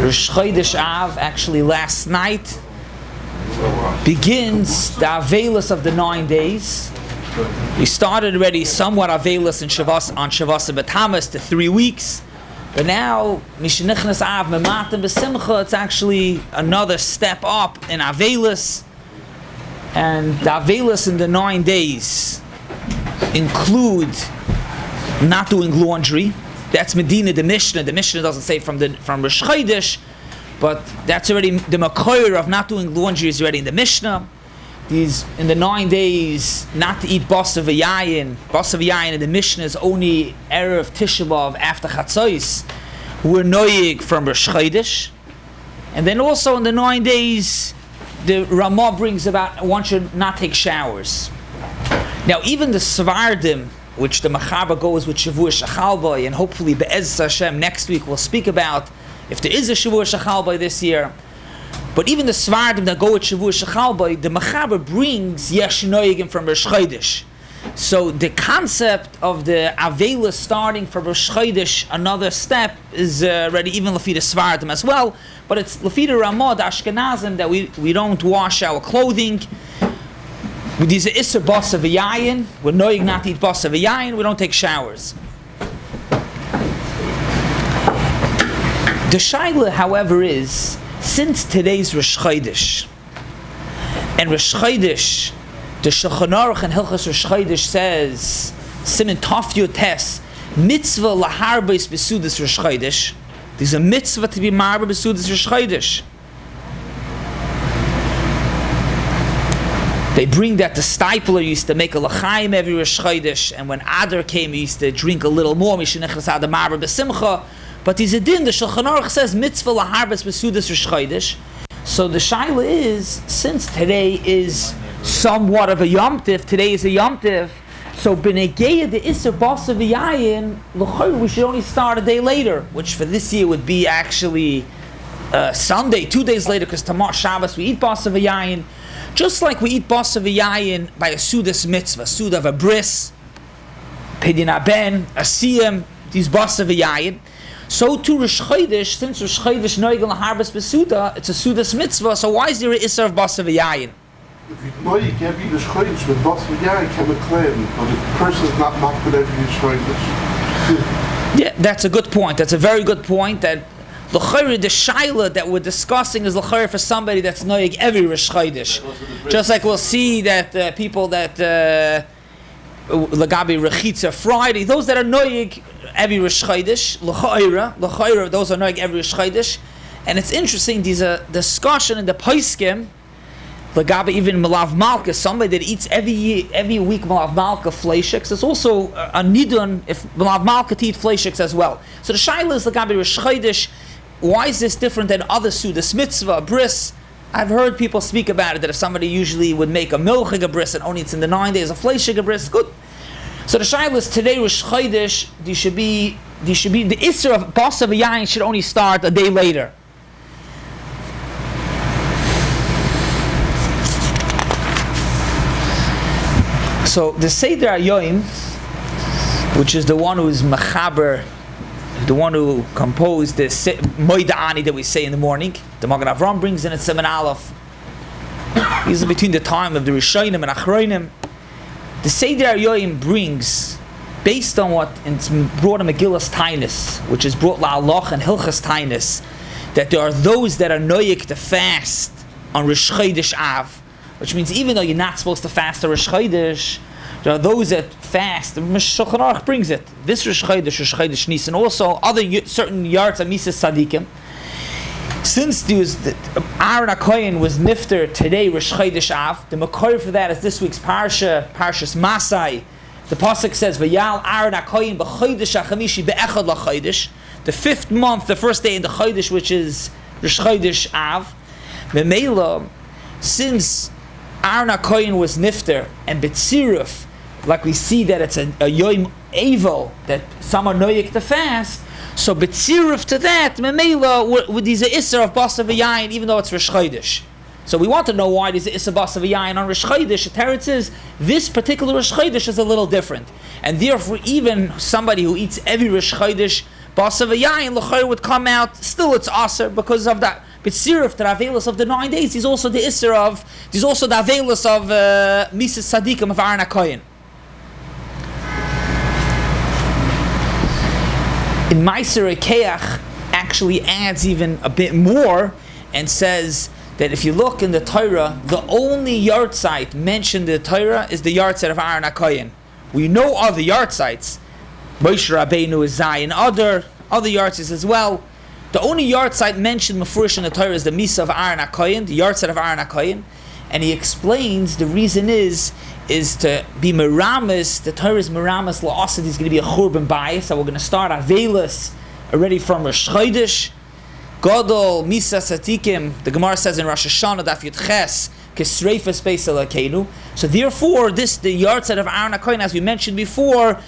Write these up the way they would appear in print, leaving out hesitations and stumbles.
Rosh Chodesh Av, actually last night, begins the Avelis of the 9 days. We started already somewhat Avelis on Shabbos and B'Tamas to 3 weeks. But now, Mishenichnas Av, Mematim B'Simcha, it's actually another step up in Avelis. And the Avelis in the 9 days include not doing laundry. That's Medina, the Mishnah. The Mishnah doesn't say from Rosh Chodesh, but that's already the Makoyer of not doing laundry is already in the Mishnah. These in the 9 days not to eat basa v'yayin. Basa v'yayin in the Mishnah is only Erev Tisha B'Av after Chatzos. We're noyig from Rosh Chodesh, and then also in the 9 days, the Ramah brings about one should not take showers. Now, even the Svardim, which the Machaber goes with Shavuos Shachal Bay, and hopefully Be'ez Hashem next week we'll speak about if there is a Shavuos Shachal Bay this year. But even the Svardim that go with Shavuos Shachal Bay, the Machaber brings Yesh Noyigim from Rosh Chodesh. So the concept of the Avela starting from Rosh Chodesh, another step, is already even Lafida Svardim as well. But it's Lafida Ramah, the Ashkenazim, that we don't wash our clothing. With these Isser Basa V'Yayin, we're noyig not to eat Basa V'Yayin, we don't take showers. The Shaila, however, is, since today's Rosh Chodesh, and Rosh Chodesh, the Shulchan Aruch and Hilchos Rosh Chodesh says, Siman Taf Yotes, mitzvah laharbais besudas Rosh Chodesh. There's a mitzvah to be marba besudas Rosh Chodesh. They bring that the Stipler used to make a Hachaim every Rosh Chodesh, and when Adar came, he used to drink a little more. Mishenichnas Adar marba besimcha. But he's a din. The Shulchan Aruch says mitzvah laharbais besudas Rosh Chodesh. So the shaila is, since today is somewhat of a Yom Tiv, today is a Yom Tiv, so B'negeya the Isser Basa V'Yayin, l'chayr we should only start a day later, which for this year would be actually Sunday, 2 days later, because tomorrow Shabbos we eat Basa V'Yayin, just like we eat Basa V'Yayin by a Sudas mitzvah, Suda of a bris, Pidyon Aben, a Siyam, these Basa V'Yayin. So to Rosh Chodesh, since Rosh Chodesh Noigel Laharbas Besuda, it's a Sudas mitzvah, so why is there an Isser of Basa V'Yayin? If you know you can't be Rosh Chodesh with Basa V'Yayin, can be claim, but if the person is not makbid every Rosh Chodesh. Yeah, that's a good point. That's a very good point. That the shaila that we're discussing is l'chayr for somebody that's noyig every Rosh Chodesh. Just like we'll see that people that Lagabi Rechitza Friday, those that are noyig every Rosh Chodesh, l'chayr, those are noyig every Rosh Chodesh. And it's interesting, there's a discussion in the Paiskim, Lagabi even Malav Malka, somebody that eats every week Malav Malka fleishiks. It's also a nidun if Malav Malka to eat fleishiks as well. So the shaila is Lagabi Rosh Chodesh. Why is this different than other sudas mitzvah, bris? I've heard people speak about it, that if somebody usually would make a milchig a bris and only it's in the 9 days of fleishig a bris, good. So the shaila is today Rosh Chodesh, there should be the Isser of Basa V'Yayin should only start a day later. So the Seder Ayoim, which is the one who is Mechaber, the one who composed the Moida Ani that we say in the morning, the Magen Avram brings in at Semen Aleph. These are between the time of the Rishonim and Achronim. The Seder Ayoim brings, based on what it's brought in Megillas Tainus, which is brought La'aloch and Hilchas Tainus, that there are those that are noyik to fast on Rosh Chodesh Av, which means even though you're not supposed to fast on Rosh Chodesh, there are those that fast. The Shulchan Aruch brings it. This Rosh Chodesh Nisan, also other certain yards of Mises Tzadikim. Since Aaron HaKohen was nifter today, Rosh Chodesh Av, the Makor for that is this week's Parshas Masai. The pasuk says, "Vayal Aaron HaKohen b'Chodesh HaChamishi be'echad laChodesh." The 5th month, the first day in the Chodesh, which is Rosh Chodesh Av. Memela, since Aaron HaKohen was nifter and B'tziruf, like we see that it's a Yom Evel, that some are noyik to fast, so B'tziruf to that, Memela, with these Isser of Basa V'Yayin, even though it's Rosh Chodesh. So we want to know why there's Isser Basa V'Yayin on Rosh Chodesh. The Teretz is, this particular Rosh Chodesh is a little different. And therefore, even somebody who eats every Rosh Chodesh Basa v'yayin l'chayr would come out. Still, it's aser because of that. But siruf the avelis of the 9 days. He's also the iser of. He's also the avelis of Mises Sadikim of Aaron HaKoyin. In Meiser Keach actually adds even a bit more and says that if you look in the Torah, the only yard site mentioned in the Torah is the yard site of Aaron HaKoyin. We know other yard sites. Moshe Rabbeinu is Zion, other yard sites as well. The only yard site mentioned Mefurish in the Torah is the Misa of Aaron HaKoyin, the yard site of Aaron HaKoyin. And he explains the reason is to be Meramis. The Torah is Meramis La'asad. He's going to be a Churban Beis. So we're going to start Avelis already from Rosh Chodesh. Gadol Misa Satikim. The Gemara says in Rosh Hashanah Daf Yud Ches Kesreifas Beis Elokeinu. So therefore, the yard site of Aaron HaKoyin, as we mentioned before,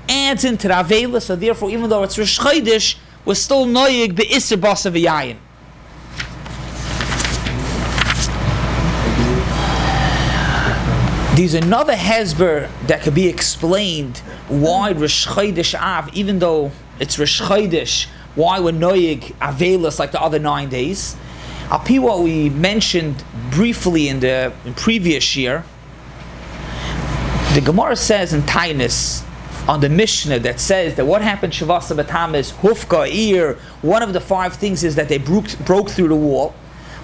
adds into the Avelis. So therefore, even though it's Rosh Chodesh, we're still noyig be'isr basa v'yayin. There's another hezber that could be explained why Rosh Chodesh Av, even though it's Rosh Chodesh, why we're noyig avelis like the other 9 days. I'll be what we mentioned briefly in previous year. The Gemara says in Tainus, on the Mishnah that says that what happened Shavasa Batam is Hufka Ir. One of the 5 things is that they broke through the wall.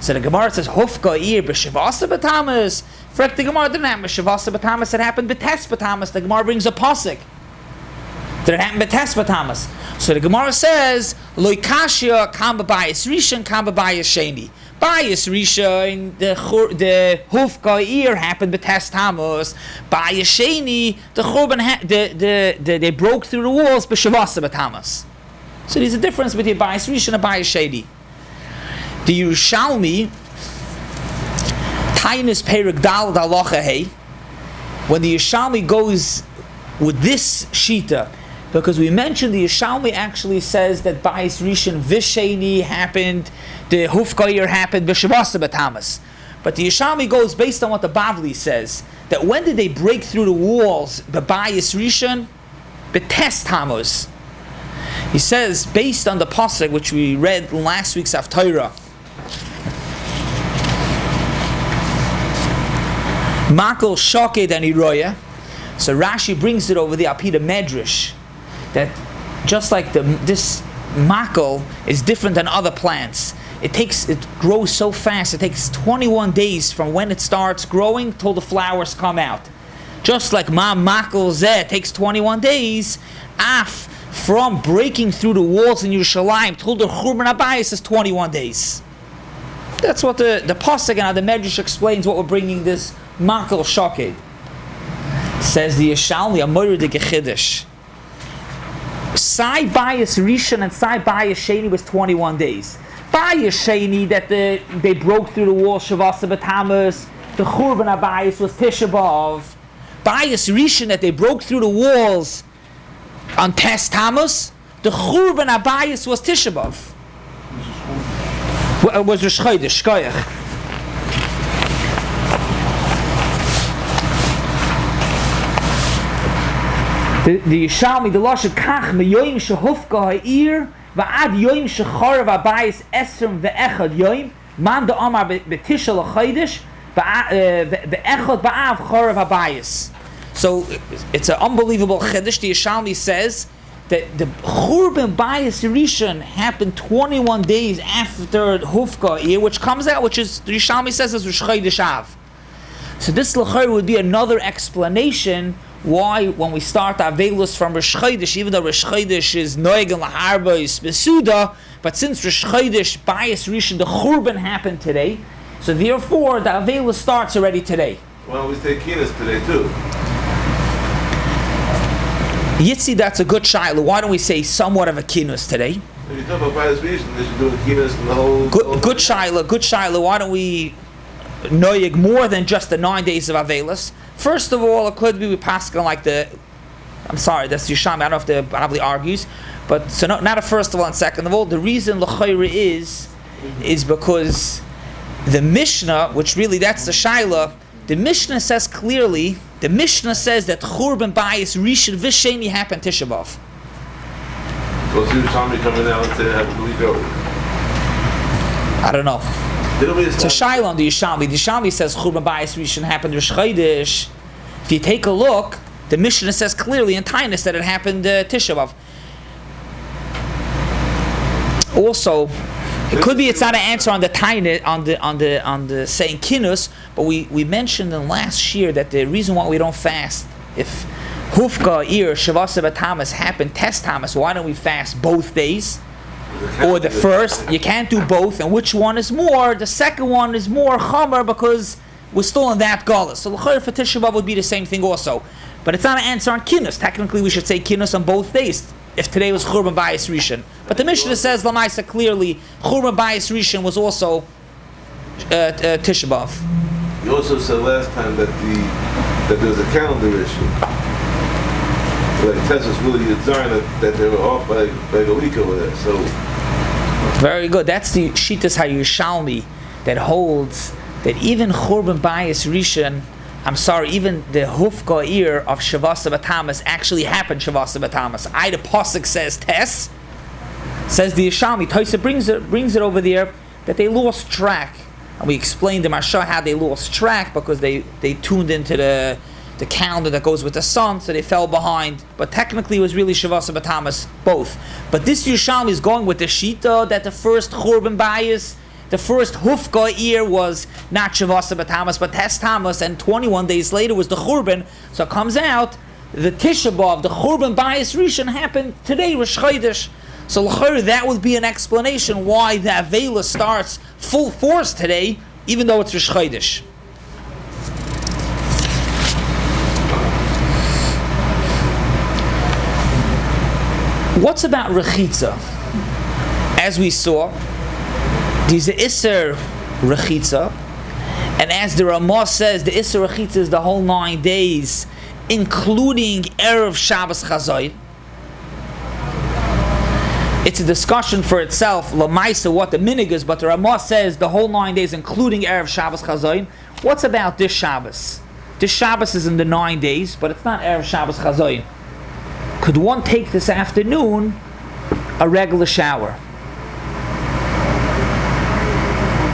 So the Gemara says Hufka Ir b'Shavasa Batamas. Frek the Gemara didn't happen Shavasa Batamas. It happened b'Tes Batamas. The Gemara brings a pasuk. Did it happen b'Tes Batamas? So the Gemara says Loikashia kam b'Bayis Rishon kam b'Bayis Sheni. Bayis Rishon, the Hufka Ir happened b'Tes Tammuz. Bayis Sheni, the Churban they broke through the walls b'Shavasa b'Tammuz. So there's a difference between Bayis Rishon and Bayis Sheni. The Yerushalmi, Tainus Perek Dal Halacha Hey, when the Yerushalmi goes with this shita, because we mentioned the Yerushalmi actually says that Bayis Rishon Visheni happened, the Hufka Ir happened b'Shavasa b'Tammuz. But the Yerushalmi goes based on what the Bavli says, that when did they break through the walls, the Bayis Rishon, b'Tes Tammuz. He says, based on the pasuk which we read in last week's Haftarah, Makol Shoked and Iroya. So Rashi brings it over the Apida Medrash, that just like this Makol is different than other plants. It grows so fast. It takes 21 days from when it starts growing till the flowers come out. Just like Makol Zeh takes 21 days, Af from breaking through the walls in Yerushalayim till the Churban Abayis is 21 days. That's what the pasuk and the Medrash explains what we're bringing this Makol Shoked. Says the Yerushalmi, Amor de Gechidish. Sai Bayis Rishon and Sai Bayis Sheni was 21 days. Bayis Sheni that they broke through the wall Shavasa b'Tammuz. The Churban Abayis was Tisha B'Av. Bayis Rishon that they broke through the walls on Tes Tammuz. The Churban Abayis was Tisha B'Av. Was Rosh Chodesh Shkoyach. The Yerushalmi, the Lashon Kach meyoyim shehufka ha'ir va'ad yoyim shechorav abayis esrim ve'echad yoyim man da amar betisha l'chodesh ve'echad ba'av chorav abayis. So it's an unbelievable chiddush. The Yerushalmi says that the Churban Bayis Rishon happened 21 days after Hufka year, which comes out, which is the Yerushalmi says is Rosh Chodesh Av. So this l'chayr would be another explanation why when we start Avelus from Rosh Chodesh, even though Rosh Chodesh is Noeg and Laharba is Besuda, but since Rosh Chodesh Bayis Rishon the Churban happened today, so therefore the Avelus starts already today. Well, we say Kinas today too. Yitzi, that's a good shaila. Why don't we say somewhat of a kinus today? If you talk about Bayis Rishon, they should do a Kinas and the whole... Good shaila. Why don't we noyig more than just the 9 days of Avelus? First of all, it could be with Pascal like I'm sorry, that's Yerushalmi. I don't know if the Bavli argues, but so not a first of all and second of all. The reason l'chayra is because the Mishnah, which really that's the shaila. The Mishnah says clearly. The Mishnah says that Churban Bayis Rishon Visheni happened Tisha B'Av. What's your Tommy coming out and saying happy week over? I don't know. It's a It's shaila on the Yishalmi. The Yishalmi says Churban Bayis Rishon happened Rosh Chodesh. If you take a look, the Mishnah says clearly in Tainus that it happened Tisha B'Av. Also, it could be it's not an answer on the Tainus on the saying Kinus, but we mentioned in last year that the reason why we don't fast if Hufka Ir Shavasa B'Tamas happened Test Tamas, why don't we fast both days? Or the first, you can't do both, and which one is more? The second one is more chomer because we're still in that gala. So l'chayr for Tisha B'Av would be the same thing also, but it's not an answer on Kinus. Technically, we should say Kinus on both days if today was Churban Bayis Rishon. But the Mishnah says Lamaisa clearly Churban Bayis Rishon was also Tisha B'Av. You also said last time that there was a calendar issue. Like Tess was really designed that they were off by a week over there. So very good. That's the Shitas HaYushalmi that holds that even Churban Bayis Rishon, even the Hufka Ir of Shavasa B'Tamas actually happened Shavasa B'Tamas. The Pasuk says Tess, says the Yishalmi. Tosa brings it over there that they lost track. And we explained the Marsha how they lost track because they tuned into the calendar that goes with the sun, so they fell behind. But technically it was really Shavasa B'Tamas, both. But this Yushalmi is going with the Shita that the first Churban Bayis, the first Hufka Ir was not Shavasa B'Tamas, but Tes Tamas, and 21 days later was the Churban. So it comes out, the Tisha B'Av, the Churban Bayis Rishon happened today, Rosh Chodesh. So l'chayr, that would be an explanation why the Avela starts full force today, even though it's Rosh Chodesh. What's about Rechitza? As we saw, there's the Isser Rechitza, and as the Ramah says, the Isser Rechitza is the whole 9 days, including Erev Shabbos Chazoy. It's a discussion for itself, Lamaisa, what the minig is, but the Ramah says the whole 9 days, including Erev Shabbos Chazoy. What's about this Shabbos? This Shabbos is in the 9 days, but it's not Erev Shabbos Chazoy. Could one take this afternoon a regular shower?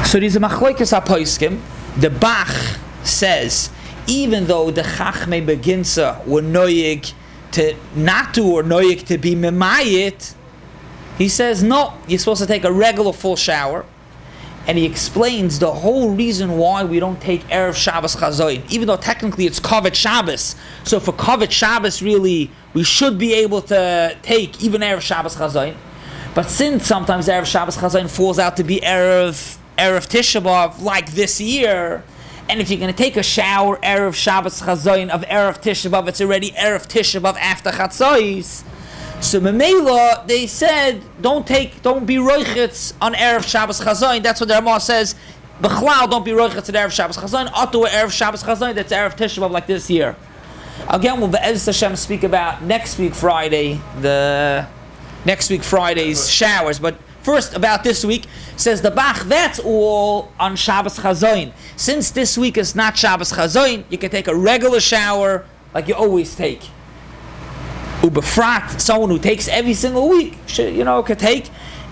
So there's a machlokes haposkim. The Bach says, even though the Chachmei Beginsa were noyig to not do or noyig to be memayit, he says no, you're supposed to take a regular full shower. And he explains the whole reason why we don't take Erev Shabbos Chazoyin, even though technically it's Kovet Shabbos. So for Kovet Shabbos, really, we should be able to take even Erev Shabbos Chazoyin. But since sometimes Erev Shabbos Chazoyin falls out to be Erev Tisha B'Av, like this year, and if you're going to take a shower Erev Shabbos Chazoyin of Erev Tisha B'Av, it's already Erev Tisha B'Av after Chatzos. So Memela, they said, don't be roichitz on Erev Shabbos Chazoyin. That's what the Ramah says. B'chlal, don't be roichitz on Erev Shabbos Chazoyin. Ottawa Erev Shabbos Chazoyin, that's Erev Tisha B'Av like this year. Again, we'll Be'ez Hashem speak about next week Friday, Friday's showers. But first, about this week, says the Bach, that's all on Shabbos Chazoyin. Since this week is not Shabbos Chazoyin, you can take a regular shower like you always take. Ubefrat, someone who takes every single week, could take,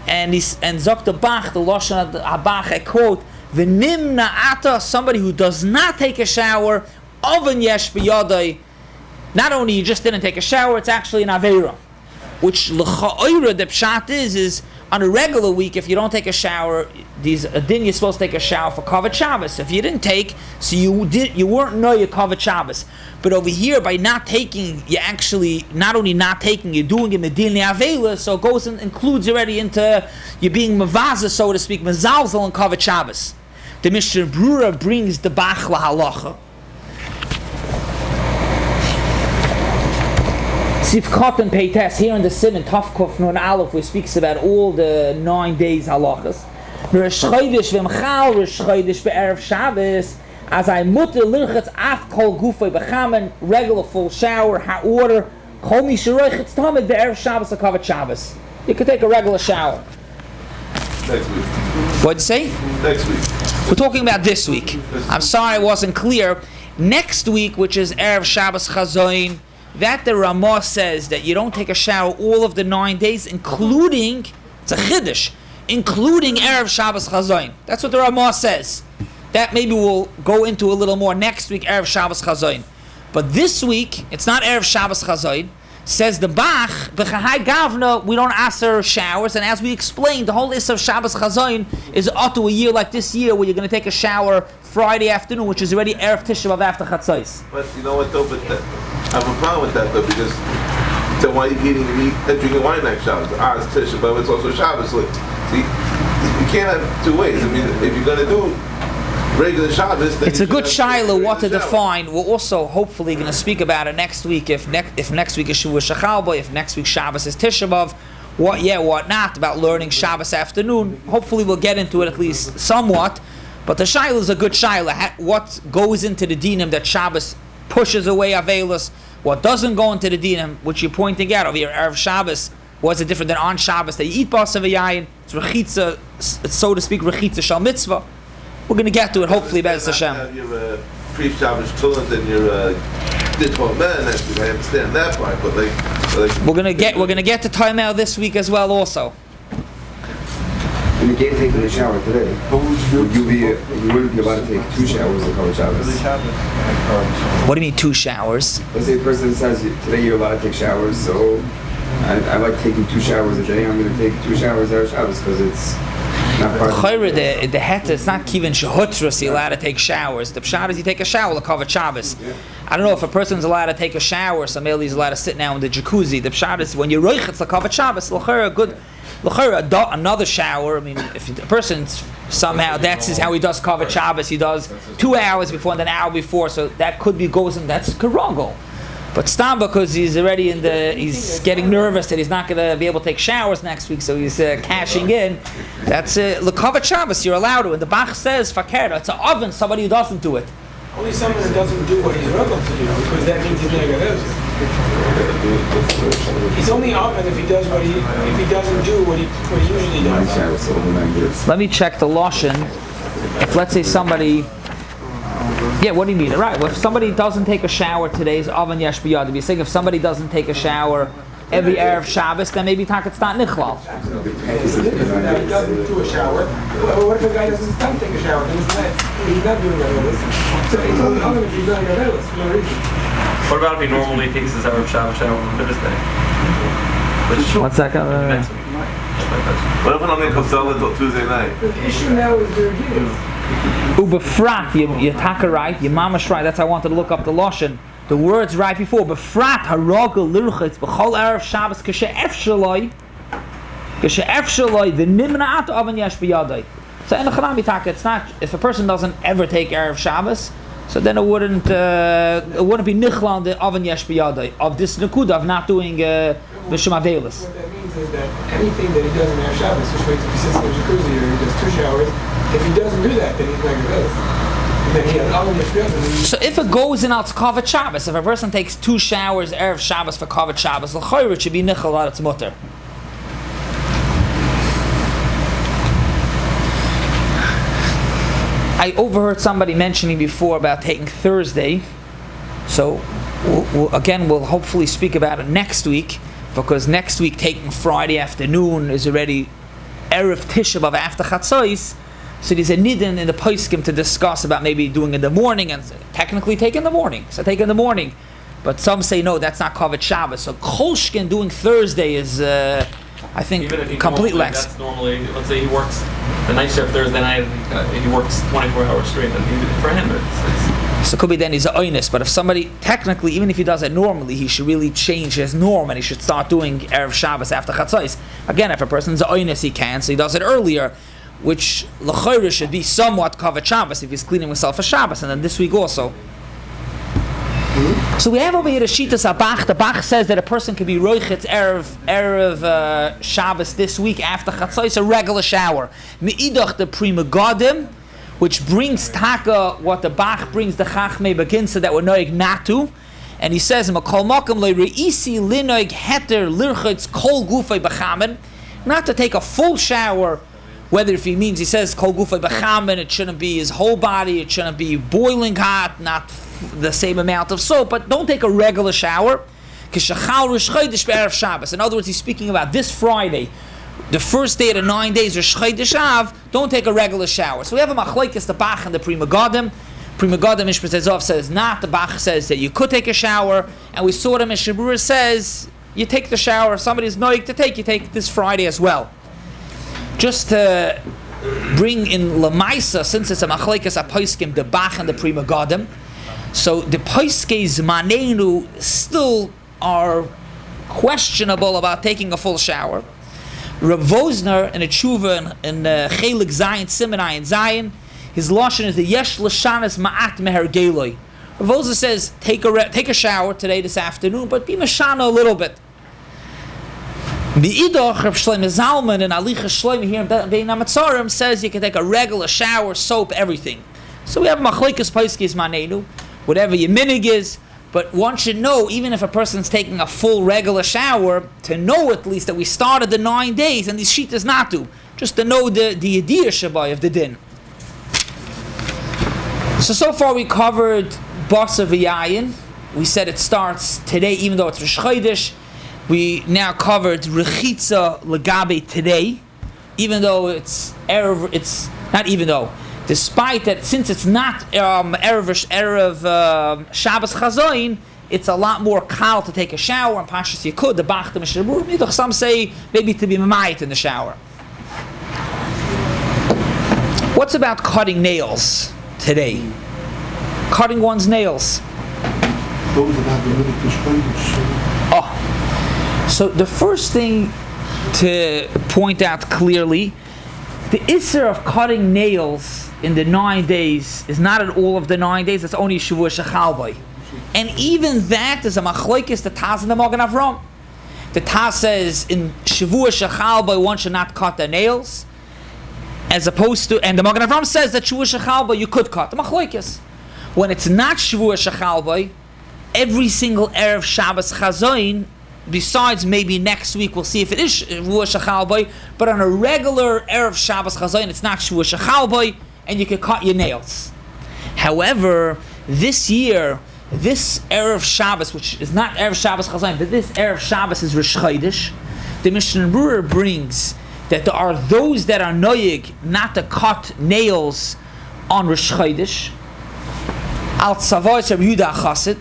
and Zok the Bach, the Lashon of the Bach, I quote, V'nimna ata, somebody who does not take a shower, oven yesh b'yadai, not only you just didn't take a shower, it's actually an Aveira, which l'cha'oira, the pshat is on a regular week, if you don't take a shower, then you're supposed to take a shower for Kovet Shabbos. If you didn't take, so you weren't know your Kovet Shabbos. But over here, by not taking, you actually, not only not taking, you're doing it Medina Avela, so it goes and includes already into you being Mavaza, so to speak, Mezalzel and Kovet Shabbos. The Mishnah Brura brings the Bach Halacha. Sifkot and Peites, here in the Simon, Tafkov Nun Aleph, where speaks about all the 9 days halachas. Rosh Chodesh v'mchal Rosh Chodesh be'erev Shabbos, as I mutter lirchetz af kol gufay b'chamen, regular full shower, ha'order, chol mi sheroichetz tamid be'erev Shabbos ha'kavet Shabbos. You could take a regular shower. Next week. What'd you say? Next week. We're talking about this week. I'm sorry I wasn't clear. Next week, which is Erev Shabbos Chazoyin, that the Ramah says that you don't take a shower all of the 9 days, including, it's a chiddush, including Erev Shabbos Chazayin. That's what the Ramah says. That maybe we'll go into a little more next week, Erev Shabbos Chazayin. But this week, it's not Erev Shabbos Chazayin. Says the Bach, B'chahai Gavna, we don't aser showers, and as we explained, the whole issue of Shabbos Chazayin is up to a year like this year where you're going to take a shower Friday afternoon, which is already Erev Tisha B'Av after Chatzos. But you know what though, I have a problem with that though, because then why are you eating meat and drinking wine next Shabbos? It's Tisha B'Av, it's also Shabbos. See, you can't have two ways. I mean, if you're going to do regular Shabbos, then it's a good shiloh what to define. We're also hopefully going to speak about it next week. If next week is Shavuot Shechalba, if next week Shabbos is Tisha B'Av, what not about learning Shabbos afternoon. Hopefully we'll get into it at least somewhat. But the shiloh is a good shiloh. What goes into the dinim that Shabbos pushes away Avelos? What doesn't go into the dinim, which you're pointing out over here, Erev Shabbos, was it different than on Shabbos that you eat Basav Yayin? It's rechitza, so to speak, rechitza shal mitzvah. We're going to get to it, hopefully, Beis Hashem. Your pre-Shabbos children and your ditful men. I understand that part, but like we're going to get to time out this week as well, also. When you can't take a shower today, you wouldn't be allowed to take 2 showers to cover Shabbos. What do you mean 2 showers? Let's say a person says today you're allowed to take showers, so I like taking 2 showers a day. I'm going to take 2 showers out of Shabbos because it's not part of the heta, it's not kivin shehutras, you're allowed to take showers. The pshat is you take a shower to cover Shabbos. I don't know if a person's allowed to take a shower, somebody is allowed to sit now in the jacuzzi. The pshat is when you're roichetz to cover Shabbos, another shower. I mean, if a person's somehow that's how he does cover Shabbos, he does 2 hours before and then an hour before, so that could be goes in, that's karagol. But Stam, because he's already he's getting nervous that he's not going to be able to take showers next week, so he's cashing in. That's l'kavod Shabbos. You're allowed to. And the Bach says fakera. It's an oven. Somebody who doesn't do it. Only someone who doesn't do what he's reluctant to do, because that means he's negative. He's only oven if he doesn't do what he usually does. Let me check the lashon. If let's say somebody. Yeah, what do you mean? Right. Well, if somebody doesn't take a shower today's oven yesh b'yad. You're saying if somebody doesn't take a shower every Erev Shabbos, then maybe it's not nichlal. He doesn't do a shower. Well, what if a guy doesn't take a shower? Then he's not doing Avelos. So it's only oven if he's doing Avelos for no reason. What about if he normally takes his Erev Shabbos shower on Thursday? 1 second. what if I'm going to come sell until Tuesday night? The issue now is the review. Ubefrat, you taka right, your mama's right. That's how I wanted to look up the lashon. The words right before. Befrat haragel lirchitz b'chol erev Shabbos kashe'ef shaloi the nimnaat oven yesh b'yadai. So in the Chanami taka, it's not if a person doesn't ever take erev Shabbos, so then it wouldn't be nichla on the oven yesh b'yadai of this nekuda of not doing b'shem avelis. What that means is that anything that he does in erev Shabbos, so if he sits in the jacuzzi or he does 2 showers. If he doesn't do that, then he's negative. Then he has oven yesh b'yadai. So if it goes in out to kavod Shabbos, if a person takes 2 showers erev Shabbos for kavod Shabbos, l'chayr it should be nichel out its mutter. I overheard somebody mentioning before about taking Thursday, so we'll hopefully speak about it next week, because next week taking Friday afternoon is already Erev Tisha B'Av after Chatzos, so there's a nidin in the poskim to discuss about maybe doing in the morning, and technically take in the morning, so take in the morning, but some say no, that's not kavod Shabbos, so Kolshkin doing Thursday is I think complete length. That's normally, let's say he works the night shift Thursday night, he works 24 hours straight, and for him it's so it could be then he's a oinus, but if somebody, technically, even if he does it normally, he should really change his norm, and he should start doing Erev Shabbos after Chatzos. Again, if a person's a oinus, he can, so he does it earlier, which l'chayr should be somewhat kavod Shabbos if he's cleaning himself for Shabbos, and then this week also. So we have over here the Shitas Abach. The Bach says that a person can be roichetz Erev Shabbos this week after Chatzos, a regular shower. Me'idach the Prima Godim, which brings taka, what the Bach brings the Chachmei Beginsa that we're noig natu. And he says, Makol Makam le reisi linoig heter lirchitz kol gufay b'chamen, not to take a full shower, whether if he means, he says kol gufay b'chamen, it shouldn't be his whole body, it shouldn't be boiling hot, not the same amount of soap, but don't take a regular shower. K'shachal Rosh Chodesh be'erev Shabbos. In other words, he's speaking about this Friday, the first day of the 9 days, Rosh Chodesh Av, don't take a regular shower. So we have a machlokes, the Bach and the Pri Megadim. Pri Megadim Mishpat Zov says not. The Bach says that you could take a shower, and we saw the Mishnah Berurah says you take the shower. If somebody's noig to take, you take this Friday as well. Just to bring in Lamaisa, since it's a machlokes a poskim, the Bach and the Pri Megadim. So the poskes manenu still are questionable about taking a full shower. Rav Vosner in a tshuva in Chelik Zayin Simonai and Zayin, his lashon is the Yesh Lashanas Ma'at Meher Geloi. Rav Vosner says take a shower today this afternoon, but be mashana a little bit. B'idach Rav Shlomo Zalman and Alicha Shlomo here in Bein HaMatzarim says you can take a regular shower, soap, everything. So we have machlokes poskes manenu, whatever your minig is. But one should know, even if a person's taking a full regular shower, to know at least that we started the 9 days, and these shittas not to, just to know the idea shabai of the din. So far we covered Basa V'yayin. We said it starts today, even though it's Rosh Chodesh. We now covered Rechitza Legabe today, even though it's Erev. It's not even though. Despite that, since it's not Erev Shabbos Chazoin, it's a lot more kal to take a shower. And Pashas Yikud, the Bach, the Mishnah Berurah, some say maybe to be mamayit in the shower. What's about cutting nails today? Cutting one's nails. So the first thing to point out clearly, the Isser of cutting nails in the 9 days is not at all of the 9 days, it's only Shavuot Shechalboi. And even that is a machlokes, the Taz and the Magen Avram. The Taz says in Shavuot Shechalboi one should not cut their nails, as opposed to, and the Magen Avram says that Shavuot Shechalboi you could cut. The machlokes. When it's not Shavuot Shechalboi, every single Erev Shabbos Chazoin, besides maybe next week we'll see if it is Shavuot Shechalboi, but on a regular Erev Shabbos Chazoin it's not Shavuot Shechalboi, and you can cut your nails. However, this year, this Erev Shabbos, which is not Erev Shabbos Chazayin, but this Erev Shabbos is Rosh Chodesh, the Mishnah Berurah brings that there are those that are noyig not to cut nails on Rosh Chodesh, al tzavos Rabbi Yehuda Chassid,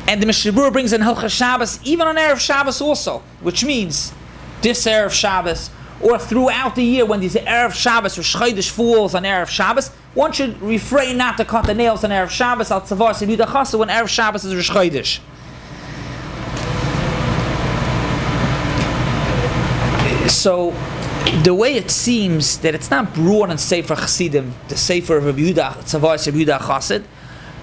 and the Mishnah Berurah brings in Halachos Shabbos even on Erev Shabbos also, which means this Erev Shabbos, or throughout the year when these Erev Shabbos, Rosh Chodesh falls on Erev Shabbos, one should refrain not to cut the nails on Erev Shabbos, al tzavos Rabbi Yehuda Chassid, when Erev Shabbos is Rosh Chodesh. So, the way it seems that it's not brought in Sefer Chassidim, the Sefer of Rabbi Yehuda, tzavos Rabbi Yehuda Chassid,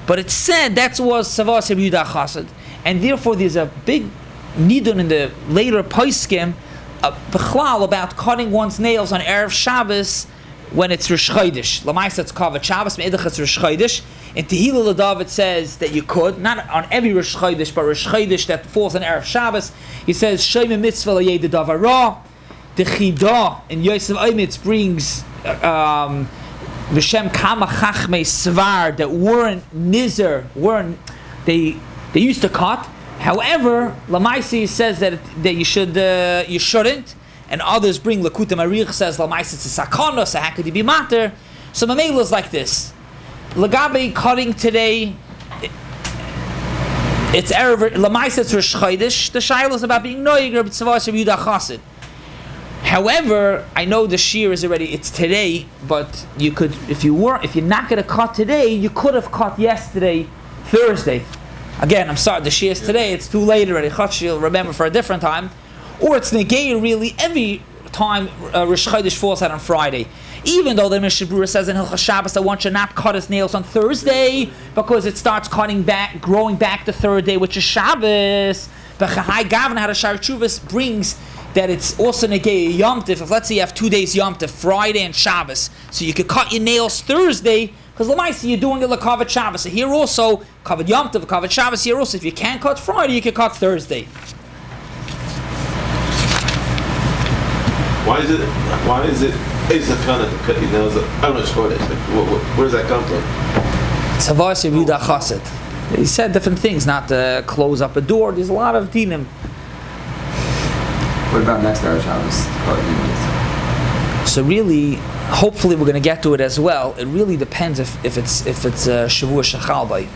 but it's said that was tzavos Rabbi Yehuda Chassid, and therefore there's a big nidun in the later poskim Bechlal about cutting one's nails on Erev Shabbos when it's Rosh Chodesh. Lamaisa it's covered Shabbos, Me'edach it's Rosh Chodesh. In Tehillah L'Dav it says that you could, not on every Rosh Chodesh, but Rosh Chodesh that falls on Erev Shabbos. He says, Shema Mitzvah L'Yeh the Davara. The Chidah in Yosef Oimitz brings V'Shem Kama Chachmei Svar that weren't Nizer, they used to cut. However, Lamaisi says that you shouldn't, and others bring Lakuta Marich says Lamaisi it's a sakana, so how could you be matter? So Mamela is like this: Lagabe cutting today, it's Erev. Lamaisi it's Rosh Chodesh. The shaila is about being noig Rabbi Tzavos Rabbi Yehuda Chassid. However, I know the shear is already, it's today, but you could, if you're not going to cut today, you could have cut yesterday, Thursday. Again, I'm sorry, the shear is today, it's too late already. You'll remember for a different time. Or it's negay really every time Rosh Chodesh falls out on Friday. Even though the Mishnah Berurah says in Hilchos Shabbos that one should not cut his nails on Thursday because it starts growing back the third day, which is Shabbos. But Hachaim Gavin had a Shar Chuvas brings that it's also negay Yom Tov. If let's say you have 2 days Yom Tov, Friday and Shabbos, so you could cut your nails Thursday, because Lamaisi you're doing it like covered Shabbos. So here also, covered Yom Tov, covered Shabbos. Here also, if you can't cut Friday, you can cut Thursday. Why is it kind of cut your nails on Rosh Chodesh? Where does that come from? Tzavos Rabbi Yehuda Chassid. He said different things, not to close up a door. There's a lot of dinim. What about next Erev Shabbos? So really, hopefully we're going to get to it as well. It really depends if it's Shavua Shechalbai.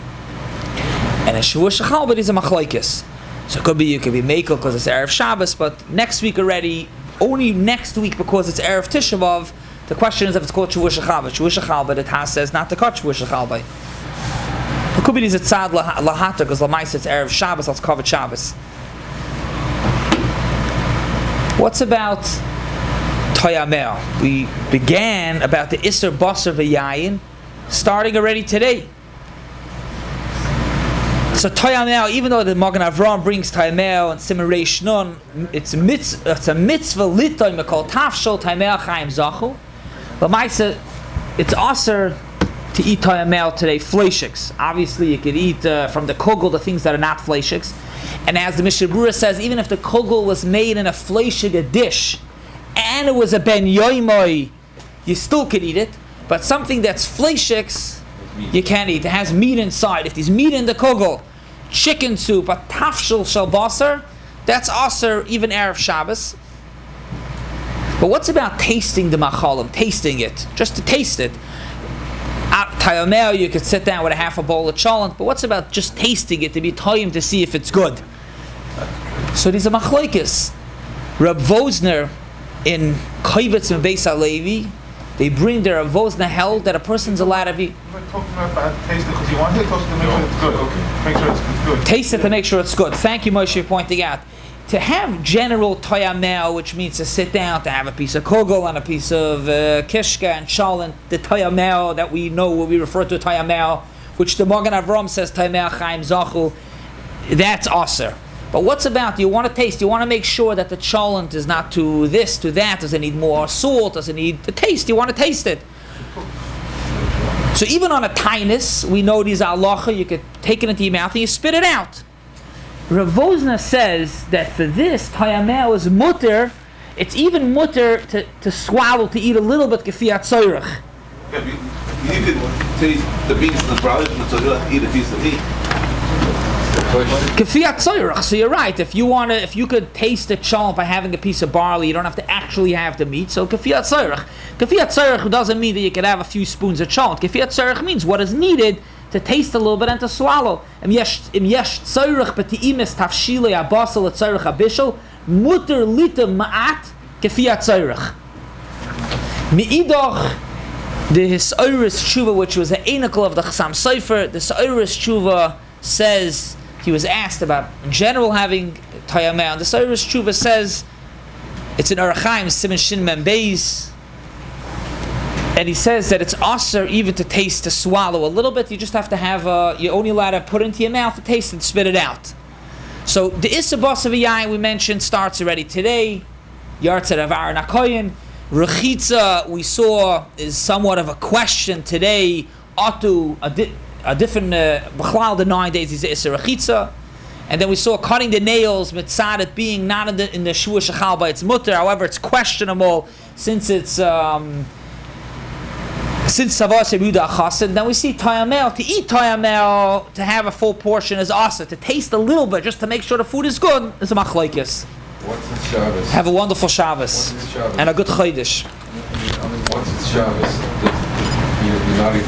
And a Shavua Shechalbai is a machlokes. So you could be Mekel because it's Erev Shabbos, but next week already, only next week because it's Erev Tisha B'Av, the question is if it's called Shavua Shechalbai. Shavua Shechalbai, the Taz says not to cut Shavua Shechalbai. It could be it's Tzad Lahata because Lamais it's Erev Shabbos, let's cover Shabbos. What's about Toyamel? We began about the Isser Basar V'Yayin starting already today. So Toyamel, even though the Magen Avraham brings Toyamel and Siman Reish Nun, it's a mitzvah litoy mekol tafshol Toyamel Chaim Zachu. But Maisa, it's aser to eat Toyamel today, fleishiks. Obviously you could eat from the kugel the things that are not fleishiks. And as the Mishnah Berurah says, even if the kugel was made in a fleishig, a dish, and it was a ben yoimoy, you still could eat it. But something that's fleishiks, you can't eat. It has meat inside. If there's meat in the kugel, chicken soup, a tafshel shel basar, that's aser even Erev Shabbos. But what's about tasting the machalim, tasting it, just to taste it? At Tayomel, you could sit down with a half a bowl of cholent, but what's about just tasting it to be toyim to see if it's good? So these are machlokes. Reb Vosner in Kovetz and Beis Halevi, they bring their Reb Vosner held that a person's allowed to be. We're talking about tasting because you want it, to make sure it's good. Okay. Make sure it's good. Taste it to make sure it's good. Thank you, Moshe, for pointing out. To have general toyamel, which means to sit down, to have a piece of kugel and a piece of kishka and cholent, the toyamel that we know, what we refer to toyamel, which the Magen Avraham says toyamel chaim zachu, that's aser. But what's about, you want to taste, you want to make sure that the cholent is not to this, to that, does it need more salt, does it need the taste, you want to taste it. So even on a tainus, we know these halacha, you could take it into your mouth and you spit it out. Rav Vosner says that for this, Tayamel is mutter, it's even mutter to swallow, to eat a little bit gefiat tzoyrach. Yeah, you could taste the beans and the brothers, and so you have to eat a piece of meat. Gefiat tzoyrach, so you're right, if you could taste the cholent by having a piece of barley, you don't have to actually have the meat, so gefiat tzoyrach. Gefiat tzoyrach doesn't mean that you could have a few spoons of cholent. Gefiat tzoyrach means what is needed to taste a little bit and to swallow. Im yesh tzoyrach b'ti'imis tafshilei abasal tzoyrach abishal muter lita ma'at gefiat tzoyrach. Mi'idoch the Hisoris Tshuva, which was the anacle of the Chassam Sofer, the Hisoris Tshuva says, he was asked about in general having Tayameh, and the Hisoris Tshuva says, it's in Hachaim, Siman Shin Mem Beis, and he says that it's aser even to taste, to swallow a little bit. You just have to have, you're only allowed to put it into your mouth to taste and spit it out. So the Issa Basar V'Yayin we mentioned starts already today. Yartzeh of Aaron HaKoyin. Rechitza we saw is somewhat of a question today. Atu, a different, B'chlal the 9 days is the Issa Rechitza. And then we saw cutting the nails, mitzad it being not in the Shavua Shechal by its mutter. However, it's questionable since it's since Savas Yehuda Chassid. Then we see Tayamel, to eat Tayamel, to have a full portion is asa. To taste a little bit, just to make sure the food is good, is a machlokes. What's the Shabbos? Have a wonderful Shabbos. Shabbos? And a good Chodesh. Once it's Shabbos, you're not even